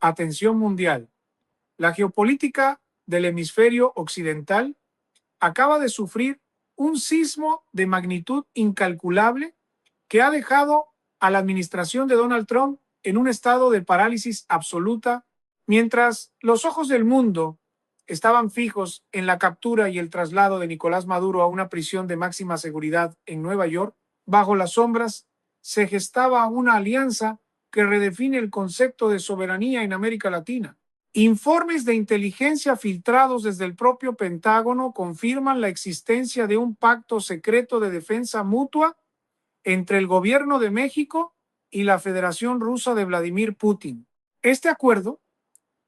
Atención mundial. La geopolítica del hemisferio occidental acaba de sufrir un sismo de magnitud incalculable que ha dejado a la administración de Donald Trump en un estado de parálisis absoluta, mientras los ojos del mundo estaban fijos en la captura y el traslado de Nicolás Maduro a una prisión de máxima seguridad en Nueva York. Bajo las sombras se gestaba una alianza que redefine el concepto de soberanía en América Latina. Informes de inteligencia filtrados desde el propio Pentágono confirman la existencia de un pacto secreto de defensa mutua entre el gobierno de México y la Federación Rusa de Vladimir Putin. Este acuerdo,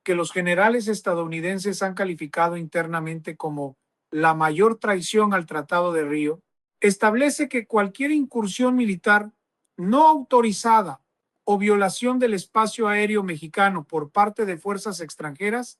que los generales estadounidenses han calificado internamente como la mayor traición al Tratado de Río, establece que cualquier incursión militar no autorizada o violación del espacio aéreo mexicano por parte de fuerzas extranjeras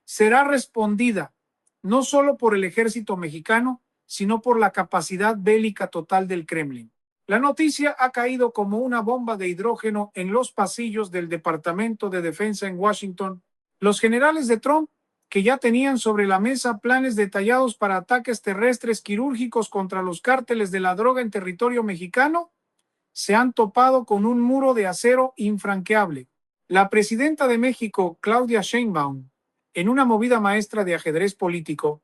será respondida no solo por el ejército mexicano, sino por la capacidad bélica total del Kremlin. La noticia ha caído como una bomba de hidrógeno en los pasillos del Departamento de Defensa en Washington. Los generales de Trump, que ya tenían sobre la mesa planes detallados para ataques terrestres quirúrgicos contra los cárteles de la droga en territorio mexicano, se han topado con un muro de acero infranqueable. La presidenta de México, Claudia Sheinbaum, en una movida maestra de ajedrez político,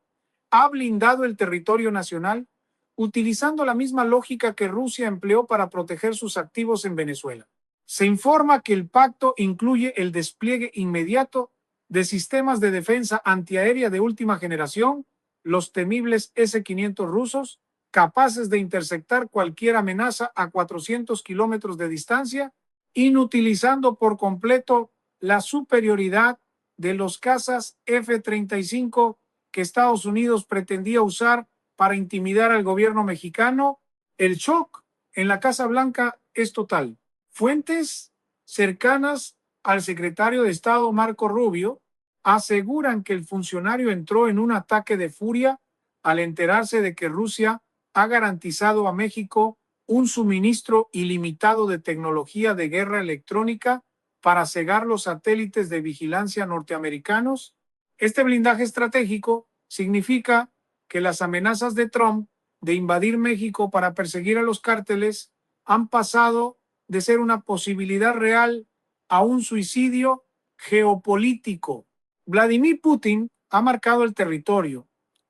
ha blindado el territorio nacional utilizando la misma lógica que Rusia empleó para proteger sus activos en Venezuela. Se informa que el pacto incluye el despliegue inmediato de sistemas de defensa antiaérea de última generación, los temibles S-500 rusos, capaces de interceptar cualquier amenaza a 400 kilómetros de distancia, inutilizando por completo la superioridad de los cazas F-35 que Estados Unidos pretendía usar para intimidar al gobierno mexicano. El shock en la Casa Blanca es total. Fuentes cercanas al secretario de Estado Marco Rubio aseguran que el funcionario entró en un ataque de furia al enterarse de que Rusia ha garantizado a México un suministro ilimitado de tecnología de guerra electrónica para cegar los satélites de vigilancia norteamericanos. Este blindaje estratégico significa que las amenazas de Trump de invadir México para perseguir a los cárteles han pasado de ser una posibilidad real a un suicidio geopolítico. Vladimir Putin ha marcado el territorio,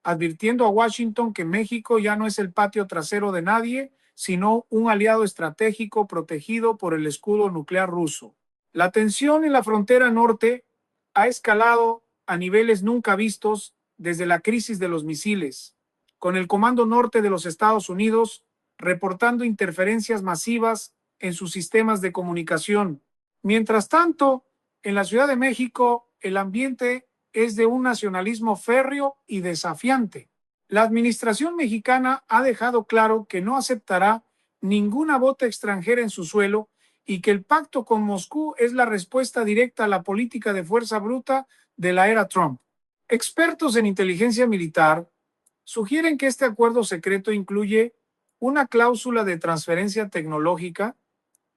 advirtiendo a Washington que México ya no es el patio trasero de nadie, sino un aliado estratégico protegido por el escudo nuclear ruso. La tensión en la frontera norte ha escalado a niveles nunca vistos desde la crisis de los misiles, con el Comando Norte de los Estados Unidos reportando interferencias masivas en sus sistemas de comunicación. Mientras tanto, en la Ciudad de México, el ambiente es de un nacionalismo férreo y desafiante. La administración mexicana ha dejado claro que no aceptará ninguna bota extranjera en su suelo y que el pacto con Moscú es la respuesta directa a la política de fuerza bruta de la era Trump. Expertos en inteligencia militar sugieren que este acuerdo secreto incluye una cláusula de transferencia tecnológica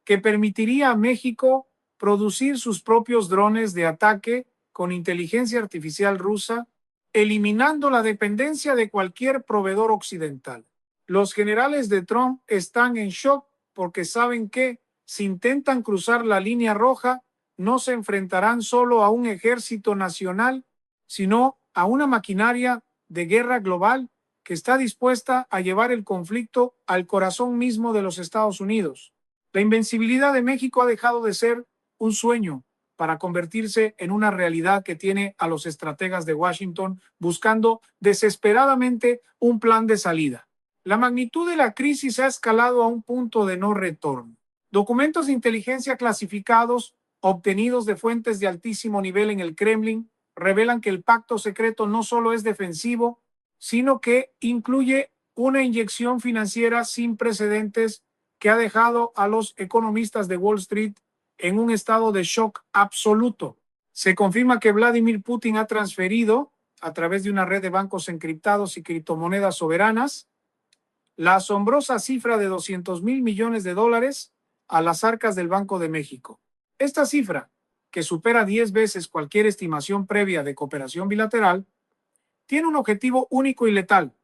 que permitiría a México producir sus propios drones de ataque con inteligencia artificial rusa, eliminando la dependencia de cualquier proveedor occidental. Los generales de Trump están en shock porque saben que, si intentan cruzar la línea roja, no se enfrentarán solo a un ejército nacional, sino a una maquinaria de guerra global que está dispuesta a llevar el conflicto al corazón mismo de los Estados Unidos. La invencibilidad de México ha dejado de ser un sueño para convertirse en una realidad que tiene a los estrategas de Washington buscando desesperadamente un plan de salida. La magnitud de la crisis ha escalado a un punto de no retorno. Documentos de inteligencia clasificados obtenidos de fuentes de altísimo nivel en el Kremlin revelan que el pacto secreto no solo es defensivo, sino que incluye una inyección financiera sin precedentes que ha dejado a los economistas de Wall Street en un estado de shock absoluto. Se confirma que Vladimir Putin ha transferido, a través de una red de bancos encriptados y criptomonedas soberanas, la asombrosa cifra de 200,000 millones de dólares a las arcas del Banco de México. Esta cifra, que supera 10 veces cualquier estimación previa de cooperación bilateral, tiene un objetivo único y letal: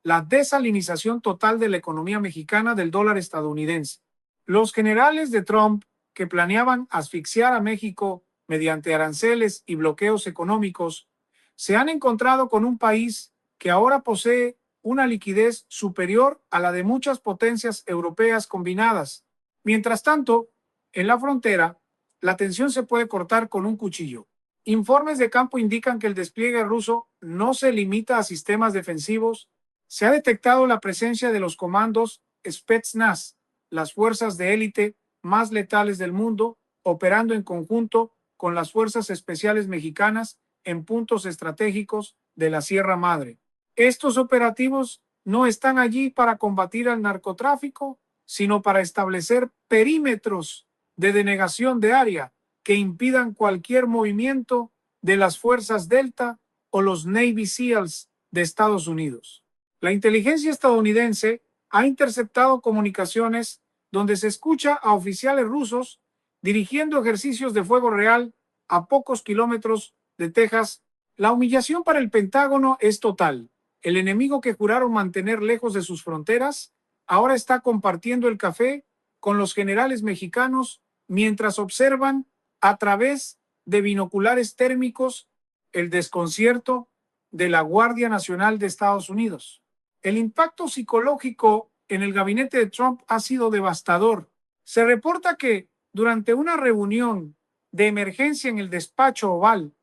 la desalinización total de la economía mexicana del dólar estadounidense. Los generales de Trump, que planeaban asfixiar a México mediante aranceles y bloqueos económicos, se han encontrado con un país que ahora posee una liquidez superior a la de muchas potencias europeas combinadas. Mientras tanto, en la frontera, la tensión se puede cortar con un cuchillo. Informes de campo indican que el despliegue ruso no se limita a sistemas defensivos. Se ha detectado la presencia de los comandos Spetsnaz, las fuerzas de élite más letales del mundo, operando en conjunto con las fuerzas especiales mexicanas en puntos estratégicos de la Sierra Madre. Estos operativos no están allí para combatir al narcotráfico, sino para establecer perímetros de denegación de área que impidan cualquier movimiento de las fuerzas Delta o los Navy SEALs de Estados Unidos. La inteligencia estadounidense ha interceptado comunicaciones donde se escucha a oficiales rusos dirigiendo ejercicios de fuego real a pocos kilómetros de Texas. La humillación para el Pentágono es total. El enemigo que juraron mantener lejos de sus fronteras ahora está compartiendo el café con los generales mexicanos mientras observan a través de binoculares térmicos el desconcierto de la Guardia Nacional de Estados Unidos. El impacto psicológico en el gabinete de Trump ha sido devastador. Se reporta que durante una reunión de emergencia en el despacho Oval,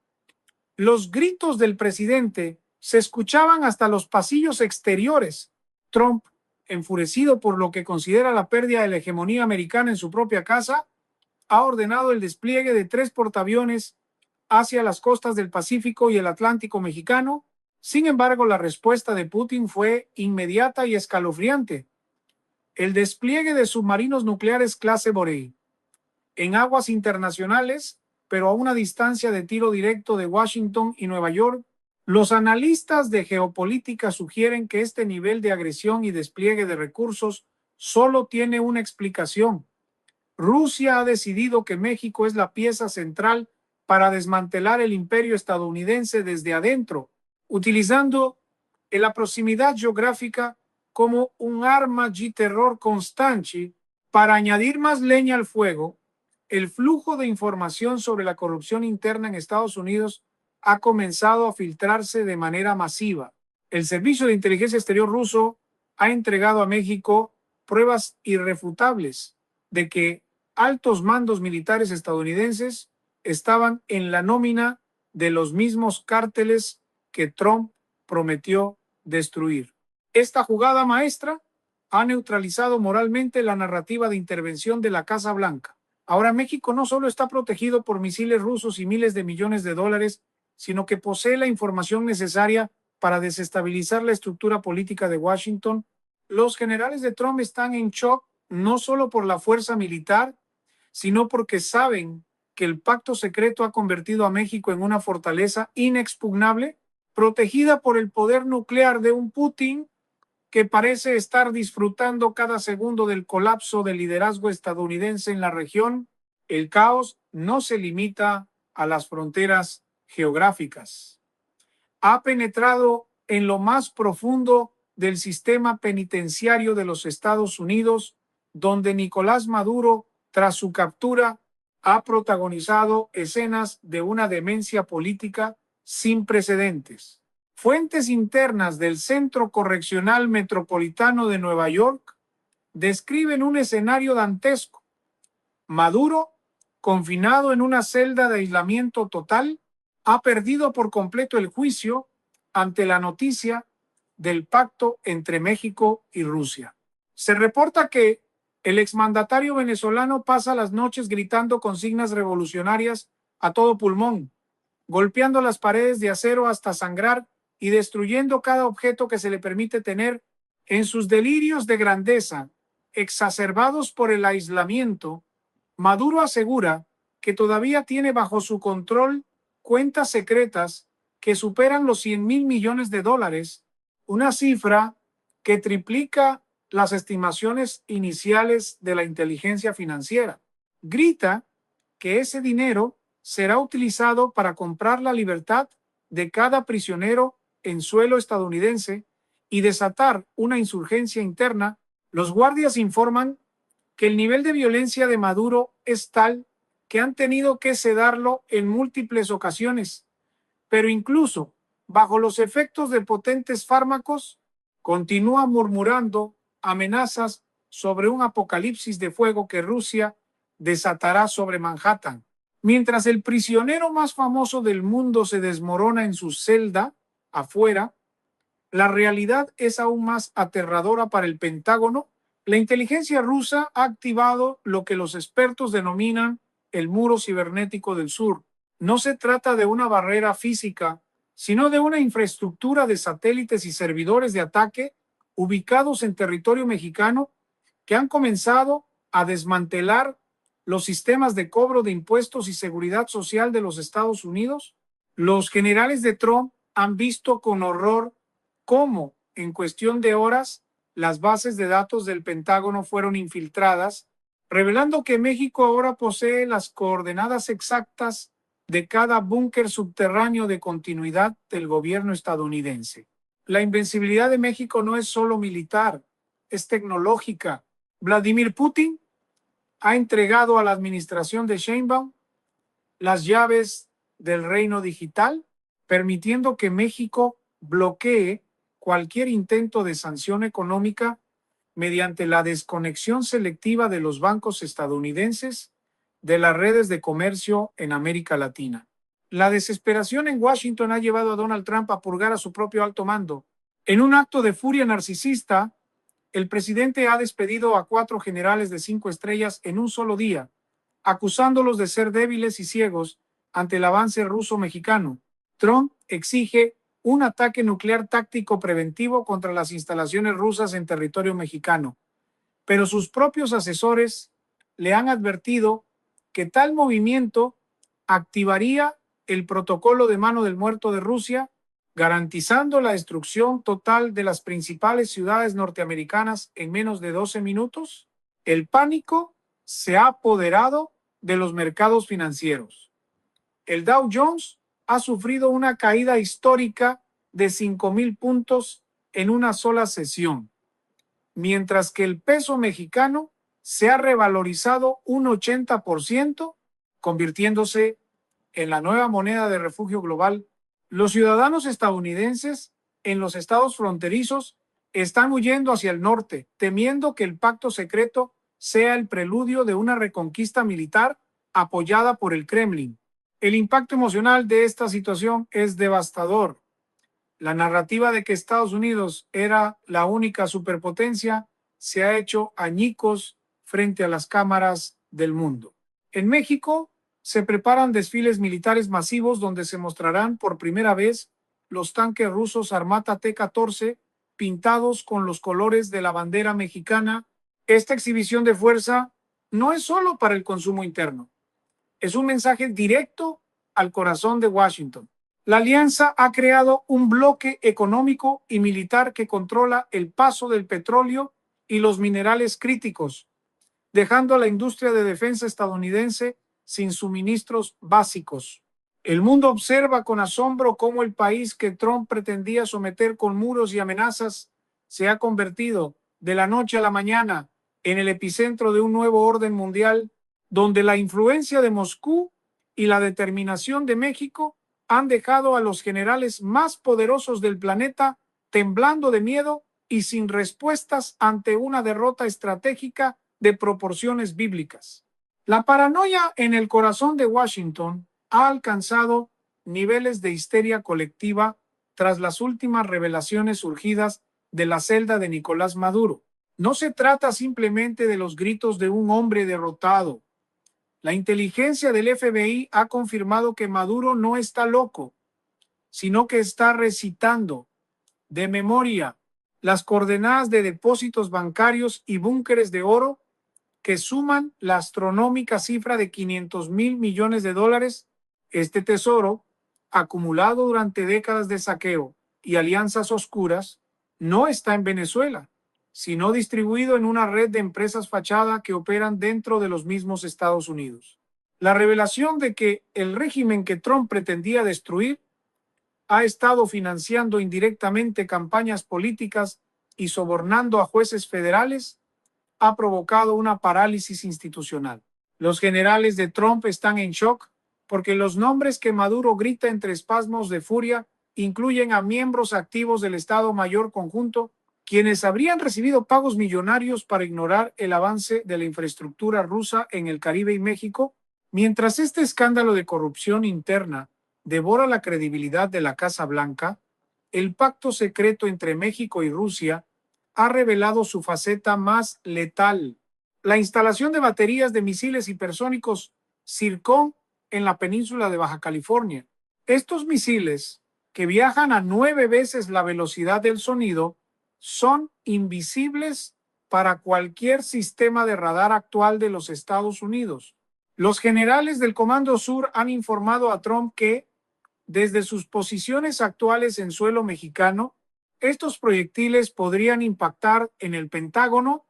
los gritos del presidente se escuchaban hasta los pasillos exteriores. Trump, enfurecido por lo que considera la pérdida de la hegemonía americana en su propia casa, ha ordenado el despliegue de 3 portaaviones hacia las costas del Pacífico y el Atlántico mexicano. Sin embargo, la respuesta de Putin fue inmediata y escalofriante: el despliegue de submarinos nucleares clase Borei en aguas internacionales, pero a una distancia de tiro directo de Washington y Nueva York. Los analistas de geopolítica sugieren que este nivel de agresión y despliegue de recursos solo tiene una explicación: Rusia ha decidido que México es la pieza central para desmantelar el imperio estadounidense desde adentro, utilizando la proximidad geográfica como un arma de terror constante. Para añadir más leña al fuego, el flujo de información sobre la corrupción interna en Estados Unidos ha comenzado a filtrarse de manera masiva. El Servicio de Inteligencia Exterior ruso ha entregado a México pruebas irrefutables de que altos mandos militares estadounidenses estaban en la nómina de los mismos cárteles que Trump prometió destruir. Esta jugada maestra ha neutralizado moralmente la narrativa de intervención de la Casa Blanca. Ahora México no solo está protegido por misiles rusos y miles de millones de dólares, sino que posee la información necesaria para desestabilizar la estructura política de Washington. Los generales de Trump están en shock no solo por la fuerza militar, sino porque saben que el pacto secreto ha convertido a México en una fortaleza inexpugnable, protegida por el poder nuclear de un Putin que parece estar disfrutando cada segundo del colapso del liderazgo estadounidense en la región. El caos no se limita a las fronteras geográficas. Ha penetrado en lo más profundo del sistema penitenciario de los Estados Unidos, donde Nicolás Maduro, tras su captura, ha protagonizado escenas de una demencia política sin precedentes. Fuentes internas del Centro Correccional Metropolitano de Nueva York describen un escenario dantesco: Maduro, confinado en una celda de aislamiento total, ha perdido por completo el juicio ante la noticia del pacto entre México y Rusia. Se reporta que el exmandatario venezolano pasa las noches gritando consignas revolucionarias a todo pulmón, golpeando las paredes de acero hasta sangrar y destruyendo cada objeto que se le permite tener. En sus delirios de grandeza, exacerbados por el aislamiento, Maduro asegura que todavía tiene bajo su control cuentas secretas que superan los 100,000 millones de dólares, una cifra que triplica las estimaciones iniciales de la inteligencia financiera. Grita que ese dinero será utilizado para comprar la libertad de cada prisionero en suelo estadounidense y desatar una insurgencia interna. Los guardias informan que el nivel de violencia de Maduro es tal que han tenido que sedarlo en múltiples ocasiones, pero incluso bajo los efectos de potentes fármacos, continúa murmurando amenazas sobre un apocalipsis de fuego que Rusia desatará sobre Manhattan. Mientras el prisionero más famoso del mundo se desmorona en su celda afuera, la realidad es aún más aterradora para el Pentágono. La inteligencia rusa ha activado lo que los expertos denominan el muro cibernético del sur. No se trata de una barrera física, sino de una infraestructura de satélites y servidores de ataque ubicados en territorio mexicano que han comenzado a desmantelar los sistemas de cobro de impuestos y seguridad social de los Estados Unidos. Los generales de Trump han visto con horror cómo, en cuestión de horas, las bases de datos del Pentágono fueron infiltradas, revelando que México ahora posee las coordenadas exactas de cada búnker subterráneo de continuidad del gobierno estadounidense. La invencibilidad de México no es solo militar, es tecnológica. Vladimir Putin ha entregado a la administración de Sheinbaum las llaves del reino digital, permitiendo que México bloquee cualquier intento de sanción económica mediante la desconexión selectiva de los bancos estadounidenses de las redes de comercio en América Latina. La desesperación en Washington ha llevado a Donald Trump a purgar a su propio alto mando. En un acto de furia narcisista, el presidente ha despedido a 4 generales de 5 estrellas en un solo día, acusándolos de ser débiles y ciegos ante el avance ruso-mexicano. Trump exige un ataque nuclear táctico preventivo contra las instalaciones rusas en territorio mexicano, pero sus propios asesores le han advertido que tal movimiento activaría el protocolo de mano del muerto de Rusia, garantizando la destrucción total de las principales ciudades norteamericanas en menos de 12 minutos. El pánico se ha apoderado de los mercados financieros. El Dow Jones ha sufrido una caída histórica de 5,000 puntos en una sola sesión, mientras que el peso mexicano se ha revalorizado un 80%, convirtiéndose en la nueva moneda de refugio global. Los ciudadanos estadounidenses en los estados fronterizos están huyendo hacia el norte, temiendo que el pacto secreto sea el preludio de una reconquista militar apoyada por el Kremlin. El impacto emocional de esta situación es devastador. La narrativa de que Estados Unidos era la única superpotencia se ha hecho añicos frente a las cámaras del mundo. En México se preparan desfiles militares masivos donde se mostrarán por primera vez los tanques rusos Armata T-14 pintados con los colores de la bandera mexicana. Esta exhibición de fuerza no es solo para el consumo interno, es un mensaje directo al corazón de Washington. La alianza ha creado un bloque económico y militar que controla el paso del petróleo y los minerales críticos, dejando a la industria de defensa estadounidense sin suministros básicos. El mundo observa con asombro cómo el país que Trump pretendía someter con muros y amenazas se ha convertido de la noche a la mañana en el epicentro de un nuevo orden mundial, donde la influencia de Moscú y la determinación de México han dejado a los generales más poderosos del planeta temblando de miedo y sin respuestas ante una derrota estratégica de proporciones bíblicas. La paranoia en el corazón de Washington ha alcanzado niveles de histeria colectiva tras las últimas revelaciones surgidas de la celda de Nicolás Maduro. No se trata simplemente de los gritos de un hombre derrotado. La inteligencia del FBI ha confirmado que Maduro no está loco, sino que está recitando de memoria las coordenadas de depósitos bancarios y búnkeres de oro que suman la astronómica cifra de $500,000 millones. Este tesoro, acumulado durante décadas de saqueo y alianzas oscuras, no está en Venezuela, sino distribuido en una red de empresas fachada que operan dentro de los mismos Estados Unidos. La revelación de que el régimen que Trump pretendía destruir ha estado financiando indirectamente campañas políticas y sobornando a jueces federales ha provocado una parálisis institucional. Los generales de Trump están en shock porque los nombres que Maduro grita entre espasmos de furia incluyen a miembros activos del Estado Mayor Conjunto, quienes habrían recibido pagos millonarios para ignorar el avance de la infraestructura rusa en el Caribe y México, mientras este escándalo de corrupción interna devora la credibilidad de la Casa Blanca. El pacto secreto entre México y Rusia ha revelado su faceta más letal: la instalación de baterías de misiles hipersónicos Zircon en la península de Baja California. Estos misiles, que viajan a 9 veces la velocidad del sonido, son invisibles para cualquier sistema de radar actual de los Estados Unidos. Los generales del Comando Sur han informado a Trump que, desde sus posiciones actuales en suelo mexicano, estos proyectiles podrían impactar en el Pentágono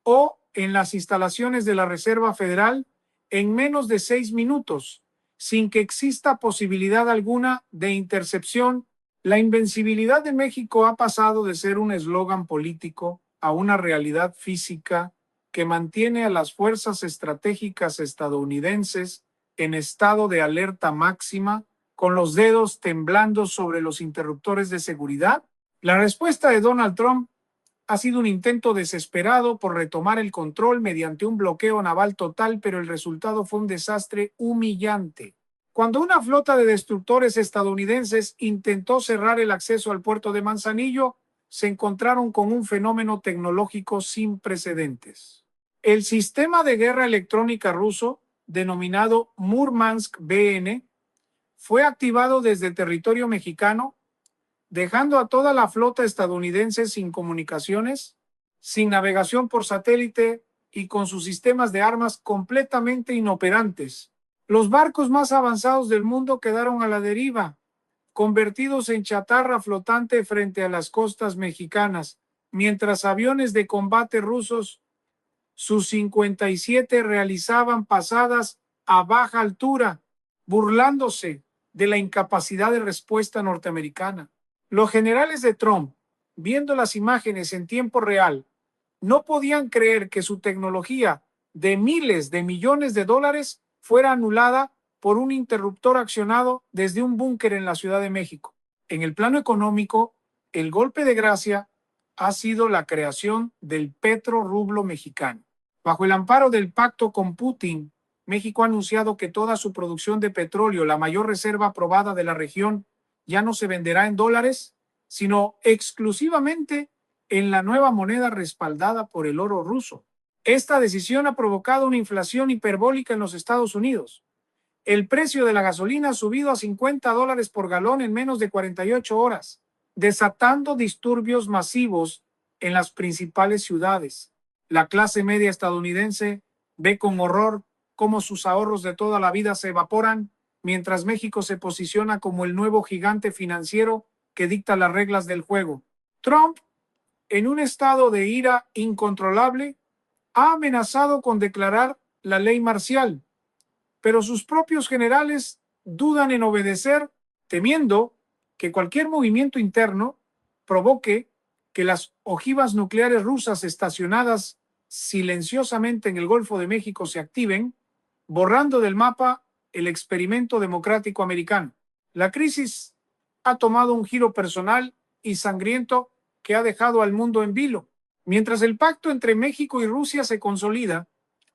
o en las instalaciones de la Reserva Federal en menos de 6 minutos, sin que exista posibilidad alguna de intercepción. La invencibilidad de México ha pasado de ser un eslogan político a una realidad física que mantiene a las fuerzas estratégicas estadounidenses en estado de alerta máxima, con los dedos temblando sobre los interruptores de seguridad. La respuesta de Donald Trump ha sido un intento desesperado por retomar el control mediante un bloqueo naval total, pero el resultado fue un desastre humillante. Cuando una flota de destructores estadounidenses intentó cerrar el acceso al puerto de Manzanillo, se encontraron con un fenómeno tecnológico sin precedentes. El sistema de guerra electrónica ruso, denominado Murmansk BN, fue activado desde territorio mexicano, dejando a toda la flota estadounidense sin comunicaciones, sin navegación por satélite y con sus sistemas de armas completamente inoperantes. Los barcos más avanzados del mundo quedaron a la deriva, convertidos en chatarra flotante frente a las costas mexicanas, mientras aviones de combate rusos, sus 57, realizaban pasadas a baja altura, burlándose de la incapacidad de respuesta norteamericana. Los generales de Trump, viendo las imágenes en tiempo real, no podían creer que su tecnología de miles de millones de dólares fuera anulada por un interruptor accionado desde un búnker en la Ciudad de México. En el plano económico, el golpe de gracia ha sido la creación del petrorrublo mexicano. Bajo el amparo del pacto con Putin, México ha anunciado que toda su producción de petróleo, la mayor reserva probada de la región, ya no se venderá en dólares, sino exclusivamente en la nueva moneda respaldada por el oro ruso. Esta decisión ha provocado una inflación hiperbólica en los Estados Unidos. El precio de la gasolina ha subido a $50 por galón en menos de 48 horas, desatando disturbios masivos en las principales ciudades. La clase media estadounidense ve con horror cómo sus ahorros de toda la vida se evaporan, mientras México se posiciona como el nuevo gigante financiero que dicta las reglas del juego. Trump, en un estado de ira incontrolable, ha amenazado con declarar la ley marcial, pero sus propios generales dudan en obedecer, temiendo que cualquier movimiento interno provoque que las ojivas nucleares rusas estacionadas silenciosamente en el Golfo de México se activen, borrando del mapa el experimento democrático americano. La crisis ha tomado un giro personal y sangriento que ha dejado al mundo en vilo. Mientras el pacto entre México y Rusia se consolida,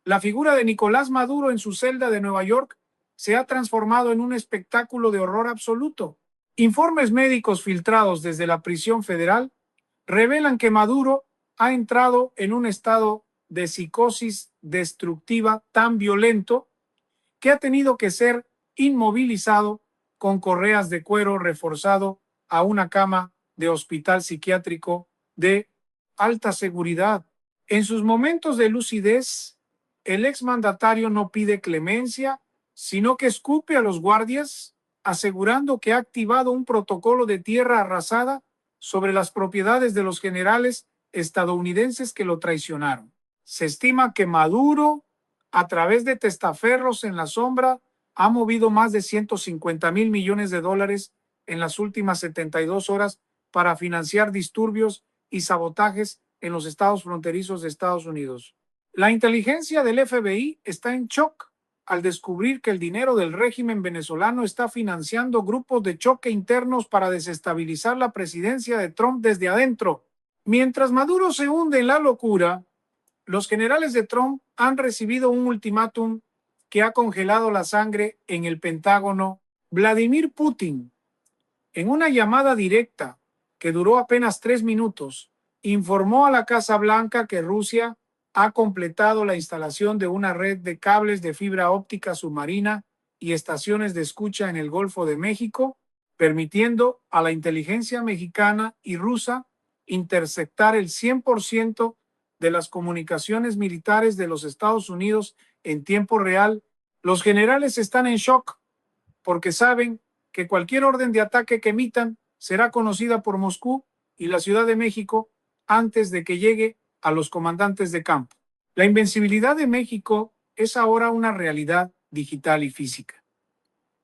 la figura de Nicolás Maduro en su celda de Nueva York se ha transformado en un espectáculo de horror absoluto. Informes médicos filtrados desde la prisión federal revelan que Maduro ha entrado en un estado de psicosis destructiva tan violento que ha tenido que ser inmovilizado con correas de cuero reforzado a una cama de hospital psiquiátrico de alta seguridad. En sus momentos de lucidez, el exmandatario no pide clemencia, sino que escupe a los guardias, asegurando que ha activado un protocolo de tierra arrasada sobre las propiedades de los generales estadounidenses que lo traicionaron. Se estima que Maduro a través de testaferros en la sombra, ha movido más de 150,000 millones de dólares en las últimas 72 horas para financiar disturbios y sabotajes en los estados fronterizos de Estados Unidos. La inteligencia del FBI está en shock al descubrir que el dinero del régimen venezolano está financiando grupos de choque internos para desestabilizar la presidencia de Trump desde adentro. Mientras Maduro se hunde en la locura, los generales de Trump han recibido un ultimátum que ha congelado la sangre en el Pentágono. Vladimir Putin, en una llamada directa que duró apenas 3 minutos, informó a la Casa Blanca que Rusia ha completado la instalación de una red de cables de fibra óptica submarina y estaciones de escucha en el Golfo de México, permitiendo a la inteligencia mexicana y rusa interceptar el 100% de las comunicaciones militares de los Estados Unidos en tiempo real. Los generales están en shock porque saben que cualquier orden de ataque que emitan será conocida por Moscú y la Ciudad de México antes de que llegue a los comandantes de campo. La invencibilidad de México es ahora una realidad digital y física.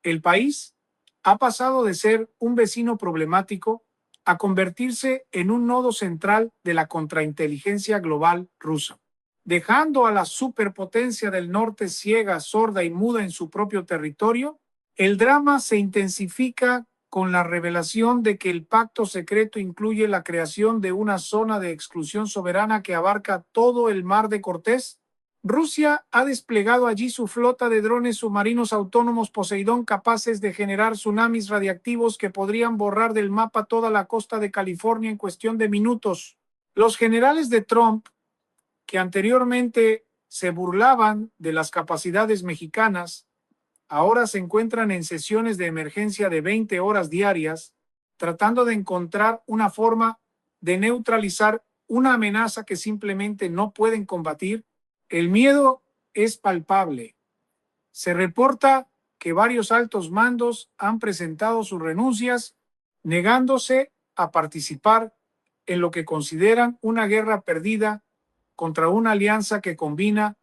El país ha pasado de ser un vecino problemático a convertirse en un nodo central de la contrainteligencia global rusa, dejando a la superpotencia del norte ciega, sorda y muda en su propio territorio. El drama se intensifica con la revelación de que el pacto secreto incluye la creación de una zona de exclusión soberana que abarca todo el mar de Cortés. Rusia ha desplegado allí su flota de drones submarinos autónomos Poseidón capaces de generar tsunamis radiactivos que podrían borrar del mapa toda la costa de California en cuestión de minutos. Los generales de Trump, que anteriormente se burlaban de las capacidades mexicanas, ahora se encuentran en sesiones de emergencia de 20 horas diarias, tratando de encontrar una forma de neutralizar una amenaza que simplemente no pueden combatir. El miedo es palpable. Se reporta que varios altos mandos han presentado sus renuncias, negándose a participar en lo que consideran una guerra perdida contra una alianza que combina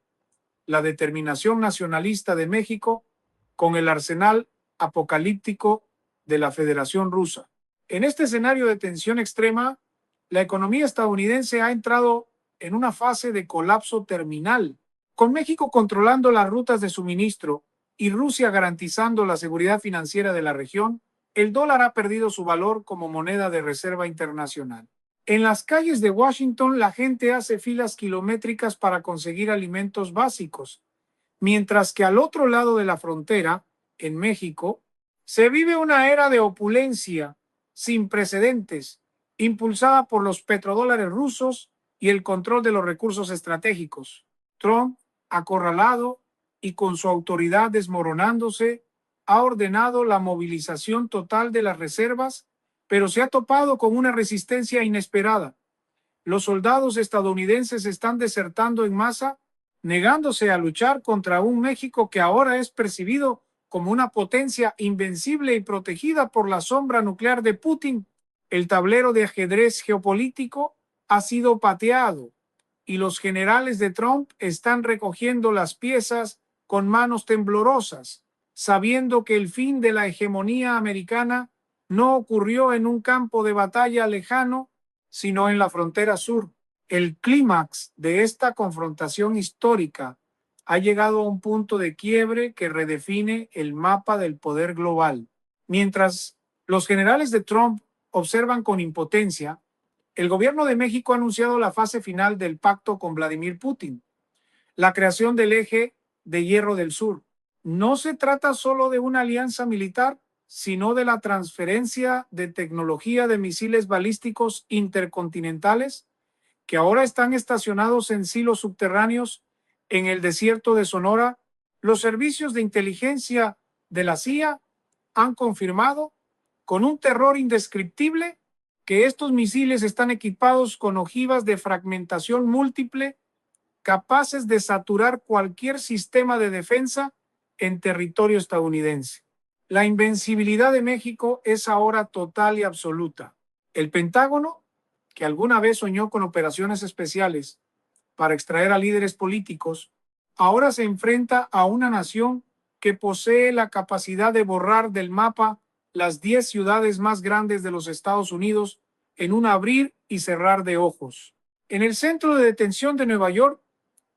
la determinación nacionalista de México con el arsenal apocalíptico de la Federación Rusa. En este escenario de tensión extrema, la economía estadounidense ha entrado en una fase de colapso terminal, con México controlando las rutas de suministro y Rusia garantizando la seguridad financiera de la región. El dólar ha perdido su valor como moneda de reserva internacional. En las calles de Washington, la gente hace filas kilométricas para conseguir alimentos básicos, mientras que al otro lado de la frontera, en México, se vive una era de opulencia sin precedentes, impulsada por los petrodólares rusos y el control de los recursos estratégicos. Trump, acorralado y con su autoridad desmoronándose, ha ordenado la movilización total de las reservas, pero se ha topado con una resistencia inesperada. Los soldados estadounidenses están desertando en masa, negándose a luchar contra un México que ahora es percibido como una potencia invencible y protegida por la sombra nuclear de Putin. El tablero de ajedrez geopolítico ha sido pateado y los generales de Trump están recogiendo las piezas con manos temblorosas, sabiendo que el fin de la hegemonía americana no ocurrió en un campo de batalla lejano, sino en la frontera sur. El clímax de esta confrontación histórica ha llegado a un punto de quiebre que redefine el mapa del poder global. Mientras los generales de Trump observan con impotencia, el gobierno de México ha anunciado la fase final del pacto con Vladimir Putin, la creación del eje de hierro del sur. No se trata solo de una alianza militar, sino de la transferencia de tecnología de misiles balísticos intercontinentales que ahora están estacionados en silos subterráneos en el desierto de Sonora. Los servicios de inteligencia de la CIA han confirmado con un terror indescriptible que estos misiles están equipados con ojivas de fragmentación múltiple capaces de saturar cualquier sistema de defensa en territorio estadounidense. La invencibilidad de México es ahora total y absoluta. El Pentágono, que alguna vez soñó con operaciones especiales para extraer a líderes políticos, ahora se enfrenta a una nación que posee la capacidad de borrar del mapa las 10 ciudades más grandes de los Estados Unidos en un abrir y cerrar de ojos. En el centro de detención de Nueva York,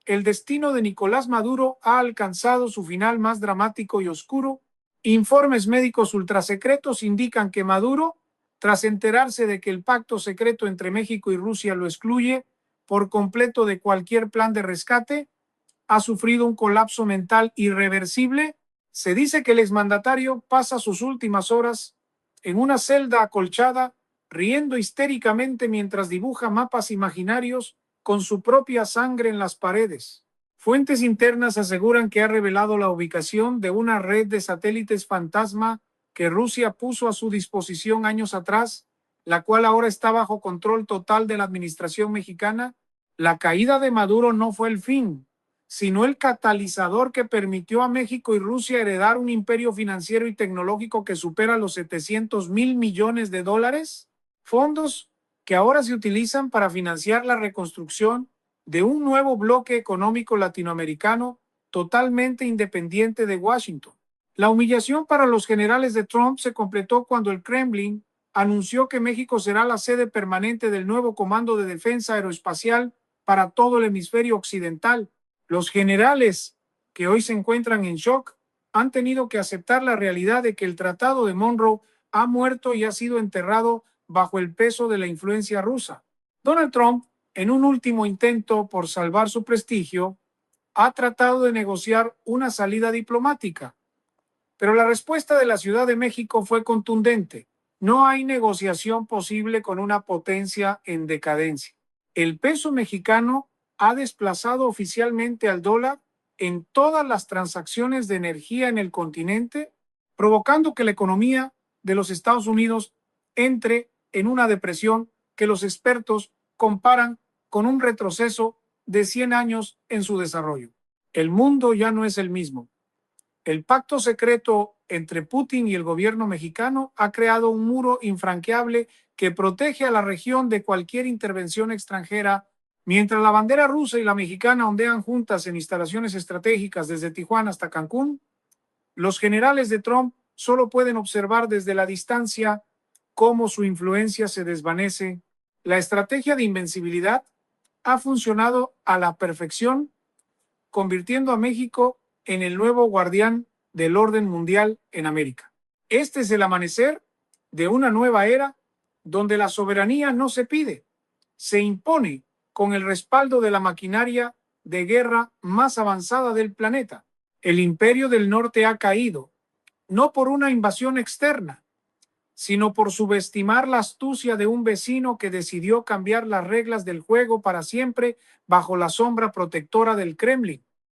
el destino de Nicolás Maduro ha alcanzado su final más dramático y oscuro. Informes médicos ultrasecretos indican que Maduro, tras enterarse de que el pacto secreto entre México y Rusia lo excluye por completo de cualquier plan de rescate, ha sufrido un colapso mental irreversible. Se dice que el exmandatario pasa sus últimas horas en una celda acolchada, riendo histéricamente mientras dibuja mapas imaginarios con su propia sangre en las paredes. Fuentes internas aseguran que ha revelado la ubicación de una red de satélites fantasma que Rusia puso a su disposición años atrás, la cual ahora está bajo control total de la administración mexicana. La caída de Maduro no fue el fin, sino el catalizador que permitió a México y Rusia heredar un imperio financiero y tecnológico que supera los 700,000 millones de dólares, fondos que ahora se utilizan para financiar la reconstrucción de un nuevo bloque económico latinoamericano totalmente independiente de Washington. La humillación para los generales de Trump se completó cuando el Kremlin anunció que México será la sede permanente del nuevo Comando de Defensa Aeroespacial para todo el hemisferio occidental. Los generales, que hoy se encuentran en shock, han tenido que aceptar la realidad de que el Tratado de Monroe ha muerto y ha sido enterrado bajo el peso de la influencia rusa. Donald Trump, en un último intento por salvar su prestigio, ha tratado de negociar una salida diplomática, pero la respuesta de la Ciudad de México fue contundente. No hay negociación posible con una potencia en decadencia. El peso mexicano ha desplazado oficialmente al dólar en todas las transacciones de energía en el continente, provocando que la economía de los Estados Unidos entre en una depresión que los expertos comparan con un retroceso de 100 años en su desarrollo. El mundo ya no es el mismo. El pacto secreto entre Putin y el gobierno mexicano ha creado un muro infranqueable que protege a la región de cualquier intervención extranjera. Mientras la bandera rusa y la mexicana ondean juntas en instalaciones estratégicas desde Tijuana hasta Cancún, los generales de Trump solo pueden observar desde la distancia cómo su influencia se desvanece. La estrategia de invencibilidad ha funcionado a la perfección, convirtiendo a México en el nuevo guardián del orden mundial en América. Este es el amanecer de una nueva era donde la soberanía no se pide, se impone con el respaldo de la maquinaria de guerra más avanzada del planeta. El imperio del norte ha caído, no por una invasión externa, sino por subestimar la astucia de un vecino que decidió cambiar las reglas del juego para siempre bajo la sombra protectora del Kremlin.